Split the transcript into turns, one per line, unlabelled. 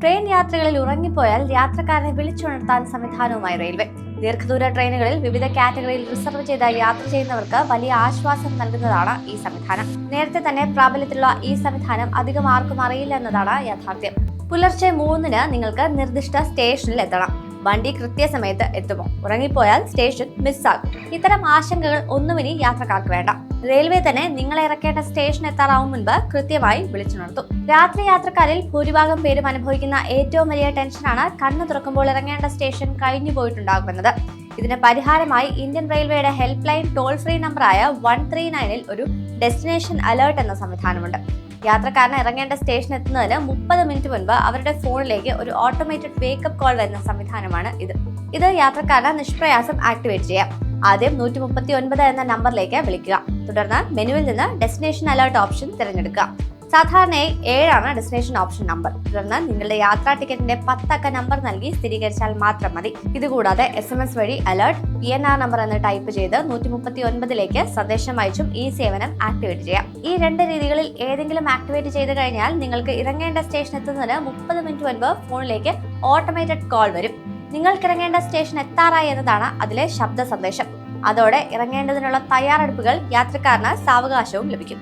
Train യാത്രകളിൽ ഉറങ്ങിപ്പോയാൽ യാത്രക്കാരനെ വിളിച്ചുണർത്താൻ സംവിധാനവുമായി railway. ദീർഘദൂര ട്രെയിനുകളിൽ വിവിധ കാറ്റഗറിയിൽ റിസർവ് ചെയ്ത് യാത്ര ചെയ്യുന്നവർക്ക് വലിയ ആശ്വാസം നൽകുന്നതാണ് ഈ സംവിധാനം. നേരത്തെ തന്നെ പ്രാബല്യത്തിലുള്ള ഈ സംവിധാനം അധികം ആർക്കും അറിയില്ല എന്നതാണ് യാഥാർത്ഥ്യം. പുലർച്ചെ 3-ന് നിങ്ങൾക്ക് നിർദ്ദിഷ്ട സ്റ്റേഷനിൽ എത്തണം. വണ്ടി കൃത്യസമയത്ത് എത്തുമോ? ഉറങ്ങിപ്പോയാൽ സ്റ്റേഷൻ മിസ്സാകും. ഇത്തരം ആശങ്കകൾ ഒന്നും ഇനി യാത്രക്കാർക്ക് വേണ്ട. റെയിൽവേ തന്നെ നിങ്ങളെ ഇറക്കേണ്ട സ്റ്റേഷൻ എത്താറാവും മുൻപ് കൃത്യമായി വിളിച്ചുണർത്തും. രാത്രി യാത്രക്കാരിൽ ഭൂരിഭാഗം പേരും അനുഭവിക്കുന്ന ഏറ്റവും വലിയ ടെൻഷനാണ് കണ്ണു തുറക്കുമ്പോൾ ഇറങ്ങേണ്ട സ്റ്റേഷൻ കഴിഞ്ഞു പോയിട്ടുണ്ടാകുമെന്നത്. ഇതിന് പരിഹാരമായി ഇന്ത്യൻ റെയിൽവേയുടെ ഹെൽപ്പ് ലൈൻ ടോൾ ഫ്രീ നമ്പറായ 139-ൽ ഒരു ഡെസ്റ്റിനേഷൻ അലേർട്ട് എന്ന സംവിധാനമുണ്ട്. യാത്രക്കാരന് ഇറങ്ങേണ്ട സ്റ്റേഷൻ എത്തുന്നതിന് 30 മിനിറ്റ് മുൻപ് അവരുടെ ഫോണിലേക്ക് ഒരു ഓട്ടോമേറ്റഡ് വേക്കപ്പ് കോൾ വരുന്ന സംവിധാനമാണ് ഇത് യാത്രക്കാരന് നിഷ്പ്രയാസം ആക്ടിവേറ്റ് ചെയ്യാം. ആദ്യം 139 എന്ന നമ്പറിലേക്ക് വിളിക്കുക. തുടർന്ന് മെനുവിൽ നിന്ന് ഡെസ്റ്റിനേഷൻ അലേർട്ട് ഓപ്ഷൻ തിരഞ്ഞെടുക്കുക. സാധാരണയായി 7 ഡെസ്റ്റിനേഷൻ ഓപ്ഷൻ നമ്പർ. തുടർന്ന് നിങ്ങളുടെ യാത്രാ ടിക്കറ്റിന്റെ 10 അക്ക നമ്പർ നൽകി സ്ഥിരീകരിച്ചാൽ മാത്രം മതി. ഇതുകൂടാതെ SMS വഴി അലേർട്ട് PNR നമ്പർ എന്ന് ടൈപ്പ് ചെയ്ത് 139ലേക്ക് സന്ദേശം അയച്ചും ഈ സേവനം ആക്ടിവേറ്റ് ചെയ്യാം. ഈ 2 രീതികളിൽ ഏതെങ്കിലും ആക്ടിവേറ്റ് ചെയ്ത് കഴിഞ്ഞാൽ നിങ്ങൾക്ക് ഇറങ്ങേണ്ട സ്റ്റേഷൻ എത്തുന്നതിന് 30 മിനിറ്റ് മുൻപ് ഫോണിലേക്ക് ഓട്ടോമേറ്റഡ് കോൾ വരും. നിങ്ങൾക്ക് ഇറങ്ങേണ്ട സ്റ്റേഷൻ എത്താറായി എന്നതാണ് അതിലെ ശബ്ദ സന്ദേശം. അതോടെ ഇറങ്ങേണ്ടതിനുള്ള തയ്യാറെടുപ്പുകൾ യാത്രക്കാരന് സാവകാശവും ലഭിക്കും.